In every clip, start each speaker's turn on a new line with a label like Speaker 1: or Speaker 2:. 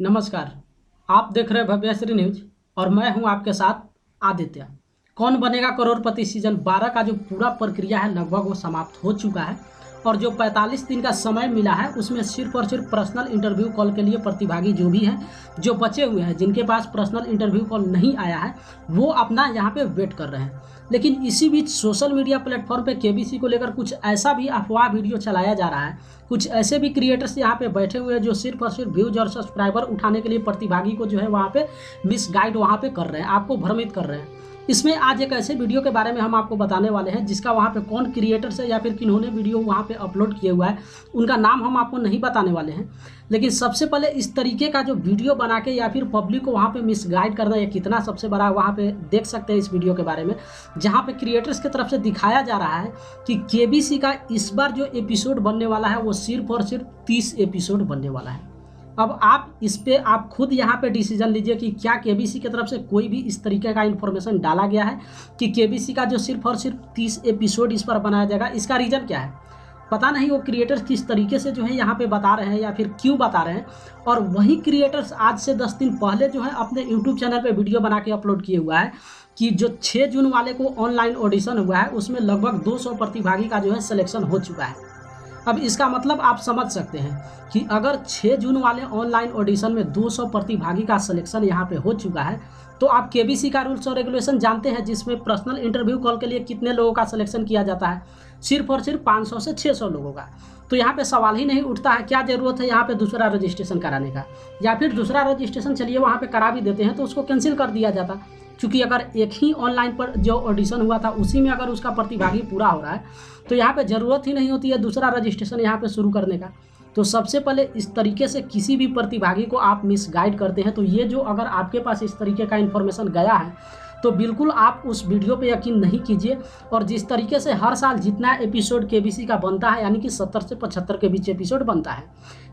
Speaker 1: नमस्कार। आप देख रहे हैं भव्यश्री न्यूज और मैं हूं आपके साथ आदित्य। कौन बनेगा करोड़पति सीजन 12 का जो पूरा प्रक्रिया है लगभग वो समाप्त हो चुका है और जो 45 दिन का समय मिला है उसमें सिर्फ और सिर्फ पर्सनल इंटरव्यू कॉल के लिए प्रतिभागी जो भी हैं, जो बचे हुए हैं, जिनके पास पर्सनल इंटरव्यू कॉल नहीं आया है, वो अपना यहाँ पे वेट कर रहे हैं। लेकिन इसी बीच सोशल मीडिया प्लेटफॉर्म पे केबीसी को लेकर कुछ ऐसा भी अफवाह वीडियो चलाया जा रहा है। कुछ ऐसे भी क्रिएटर्स यहाँ पे बैठे हुए हैं जो सिर्फ और सिर्फ व्यूज और सब्सक्राइबर उठाने के लिए प्रतिभागी को जो है वहाँ पे मिसगाइड वहाँ पे कर रहे हैं, आपको भ्रमित कर रहे हैं। इसमें आज एक ऐसे वीडियो के बारे में हम आपको बताने वाले हैं जिसका वहाँ पे कौन क्रिएटर्स है या फिर किन्होंने वीडियो वहाँ पे अपलोड किया हुआ है, उनका नाम हम आपको नहीं बताने वाले हैं। लेकिन सबसे पहले इस तरीके का जो वीडियो बना के या फिर पब्लिक को वहाँ पे मिसगाइड करना ये कितना सबसे बड़ा वहाँ पे देख सकते हैं इस वीडियो के बारे में, जहाँ पे क्रिएटर्स की तरफ से दिखाया जा रहा है कि केबीसी का इस बार जो एपिसोड बनने वाला है वो सिर्फ और सिर्फ 30 एपिसोड बनने वाला है। अब आप इस पे आप खुद यहाँ पे डिसीजन लीजिए कि क्या केबीसी की तरफ से कोई भी इस तरीके का इन्फॉर्मेशन डाला गया है कि केबीसी का जो सिर्फ और सिर्फ 30 एपिसोड इस पर बनाया जाएगा। इसका रीज़न क्या है पता नहीं, वो क्रिएटर्स किस तरीके से जो है यहाँ पे बता रहे हैं या फिर क्यों बता रहे हैं। और वही क्रिएटर्स आज से 10 दिन पहले जो है अपने यूट्यूब चैनल पे वीडियो बना के अपलोड किए हुआ है कि जो 6 जून वाले को ऑनलाइन ऑडिशन हुआ है उसमें लगभग 200 प्रतिभागी का जो है सिलेक्शन हो चुका है। अब इसका मतलब आप समझ सकते हैं कि अगर 6 जून वाले ऑनलाइन ऑडिशन में 200 प्रतिभागी का सिलेक्शन यहाँ पे हो चुका है तो आप केबीसी का रूल्स और रेगुलेशन जानते हैं, जिसमें पर्सनल इंटरव्यू कॉल के लिए कितने लोगों का सिलेक्शन किया जाता है, सिर्फ और सिर्फ 500 से 600 लोगों का। तो यहाँ पे सवाल ही नहीं उठता है क्या ज़रूरत है यहाँ पे दूसरा रजिस्ट्रेशन कराने का, या फिर दूसरा रजिस्ट्रेशन चलिए वहाँ पे करा भी देते हैं तो उसको कैंसिल कर दिया जाता, क्योंकि अगर एक ही ऑनलाइन पर जो ऑडिशन हुआ था उसी में अगर उसका प्रतिभागी पूरा हो रहा है तो यहाँ पे ज़रूरत ही नहीं होती है दूसरा रजिस्ट्रेशन यहाँ पे शुरू करने का। तो सबसे पहले इस तरीके से किसी भी प्रतिभागी को आप मिसगाइड करते हैं तो ये जो अगर आपके पास इस तरीके का इन्फॉर्मेशन गया है तो बिल्कुल आप उस वीडियो पे यकीन नहीं कीजिए। और जिस तरीके से हर साल जितना एपिसोड केबीसी का बनता है यानी कि 70 से 75 के बीच एपिसोड बनता है,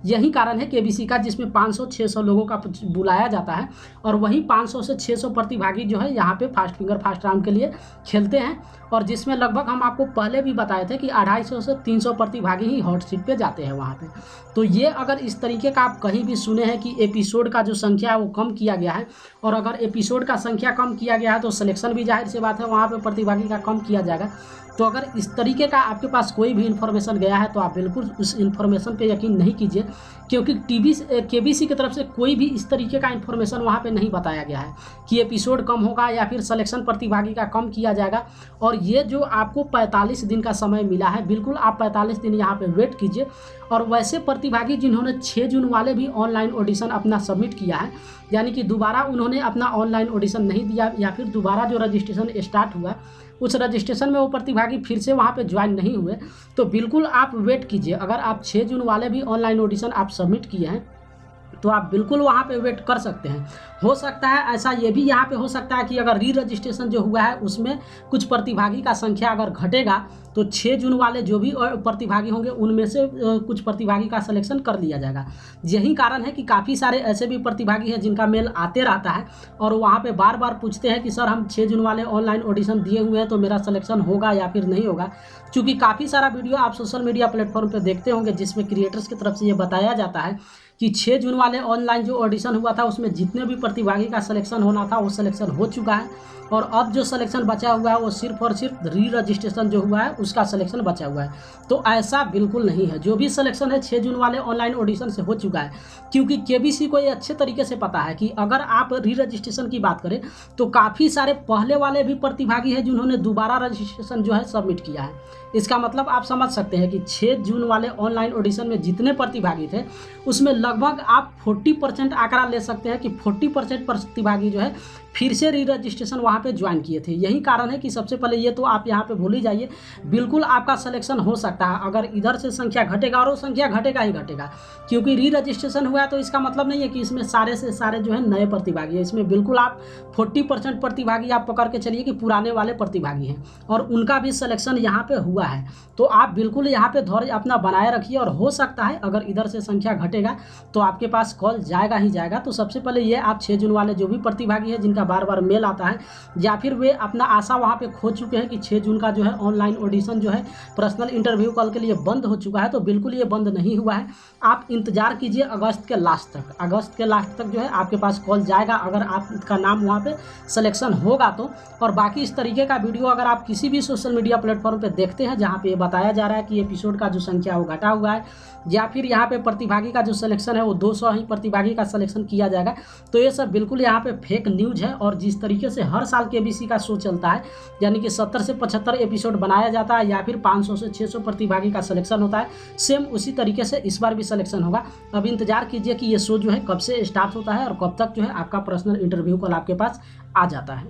Speaker 1: यही कारण है केबीसी का जिसमें 500-600 लोगों का बुलाया जाता है और वही 500 से 600 प्रतिभागी जो है यहाँ पे फास्ट फिंगर फास्ट राउंड के लिए खेलते हैं। और जिसमें लगभग हम आपको पहले भी बताए थे कि 250 से 300 प्रतिभागी ही हॉट सीट पे जाते हैं वहाँ पे। तो ये अगर इस तरीके का आप कहीं भी सुने हैं कि एपिसोड का जो संख्या है वो कम किया गया है, और अगर एपिसोड का संख्या कम किया गया है तो सिलेक्शन भी जाहिर सी बात है वहाँ पे प्रतिभागी का कम किया जाएगा। तो अगर इस तरीके का आपके पास कोई भी इन्फॉर्मेशन गया है तो आप बिल्कुल उस इन्फॉर्मेशन पे यकीन नहीं कीजिए, क्योंकि केबीसी की तरफ से कोई भी इस तरीके का इन्फॉर्मेशन वहाँ पे नहीं बताया गया है कि एपिसोड कम होगा या फिर सिलेक्शन प्रतिभागी का कम किया जाएगा। और ये जो आपको 45 दिन का समय मिला है, बिल्कुल आप 45 दिन यहाँ पे वेट कीजिए। और वैसे प्रतिभागी जिन्होंने 6 जून वाले भी ऑनलाइन ऑडिशन अपना सबमिट किया है, यानी कि दोबारा उन्होंने अपना ऑनलाइन ऑडिशन नहीं दिया या फिर दोबारा जो रजिस्ट्रेशन स्टार्ट हुआ उस रजिस्ट्रेशन में वो प्रतिभागी फिर से वहाँ पे ज्वाइन नहीं हुए, तो बिल्कुल आप वेट कीजिए। अगर आप 6 जून वाले भी ऑनलाइन ऑडिशन आप सबमिट किए हैं तो आप बिल्कुल वहाँ पे वेट कर सकते हैं। हो सकता है ऐसा ये भी यहाँ पे हो सकता है कि अगर री रजिस्ट्रेशन जो हुआ है उसमें कुछ प्रतिभागी का संख्या अगर घटेगा तो 6 जून वाले जो भी प्रतिभागी होंगे उनमें से कुछ प्रतिभागी का सिलेक्शन कर लिया जाएगा। यही कारण है कि काफ़ी सारे ऐसे भी प्रतिभागी हैं जिनका मेल आते रहता है और वहाँ पे बार बार पूछते हैं कि सर हम 6 जून वाले ऑनलाइन ऑडिशन दिए हुए हैं तो मेरा सिलेक्शन होगा या फिर नहीं होगा। क्योंकि काफ़ी सारा वीडियो आप सोशल मीडिया प्लेटफॉर्म पर देखते होंगे जिसमें क्रिएटर्स की तरफ से ये बताया जाता है कि 6 जून वाले ऑनलाइन जो ऑडिशन हुआ था उसमें जितने भी प्रतिभागी का सिलेक्शन होना था वो सिलेक्शन हो चुका है, और अब जो सिलेक्शन बचा हुआ है वो सिर्फ और सिर्फ री रजिस्ट्रेशन जो हुआ है उसका सिलेक्शन बचा हुआ है। तो ऐसा बिल्कुल नहीं है, जो भी सिलेक्शन है 6 जून वाले ऑनलाइन ऑडिशन से हो चुका है। क्योंकि केबीसी को ये अच्छे तरीके से पता है कि अगर आप री रजिस्ट्रेशन की बात करें तो काफ़ी सारे पहले वाले भी प्रतिभागी हैं जिन्होंने दोबारा रजिस्ट्रेशन जो है सबमिट किया है। इसका मतलब आप समझ सकते हैं कि 6 जून वाले ऑनलाइन ऑडिशन में जितने प्रतिभागी थे उसमें लगभग आप 40% आंकड़ा ले सकते हैं कि 40% प्रतिभागी जो है फिर से री रजिस्ट्रेशन वहाँ पे ज्वाइन किए थे। यही कारण है कि सबसे पहले ये तो आप यहाँ पे भूल ही जाइए, बिल्कुल आपका सिलेक्शन हो सकता है। अगर इधर से संख्या घटेगा और वो संख्या घटेगा ही घटेगा, क्योंकि री रजिस्ट्रेशन हुआ है तो इसका मतलब नहीं है कि इसमें सारे से सारे जो है नए प्रतिभागी हैं। इसमें बिल्कुल आप 40% प्रतिभागी आप पकड़ के चलिए कि पुराने वाले प्रतिभागी हैं और उनका भी सिलेक्शन यहाँ पे हुआ है। तो आप बिल्कुल यहाँ पे धैर्य अपना बनाए रखिए, और हो सकता है अगर इधर से संख्या घटेगा तो आपके पास कॉल जाएगा ही जाएगा। तो सबसे पहले ये आप 6 जून वाले जो भी प्रतिभागी हैं जिनका बार बार मेल आता है, या फिर वे अपना आशा वहाँ पे खो चुके हैं कि 6 जून का जो है ऑनलाइन ऑडिशन जो है पर्सनल इंटरव्यू कॉल के लिए बंद हो चुका है, तो बिल्कुल ये बंद नहीं हुआ है। आप इंतजार कीजिए अगस्त के लास्ट तक। अगस्त के लास्ट तक जो है आपके पास कॉल जाएगा अगर आपका नाम वहाँ पे सिलेक्शन होगा तो। और बाकी इस तरीके का वीडियो अगर आप किसी भी सोशल मीडिया प्लेटफॉर्म पे देखते हैं जहाँ पे ये बताया जा रहा है कि एपिसोड का जो संख्या वो घटा हुआ है, या फिर यहाँ पे प्रतिभागी का जो सिलेक्शन है वो 200 ही प्रतिभागी का सिलेक्शन किया जाएगा, तो ये सब बिल्कुल यहाँ पे फेक न्यूज़ है। और जिस तरीके से हर साल केबीसी का शो चलता है, यानी कि 70 से 75 एपिसोड बनाया जाता है या फिर 500 से 600 प्रतिभागी का सिलेक्शन होता है, सेम उसी तरीके से इस बार भी सिलेक्शन होगा। अब इंतजार कीजिए कि ये शो जो है कब से स्टार्ट होता है और कब तक जो है आपका पर्सनल इंटरव्यू कॉल आपके पास आ जाता है।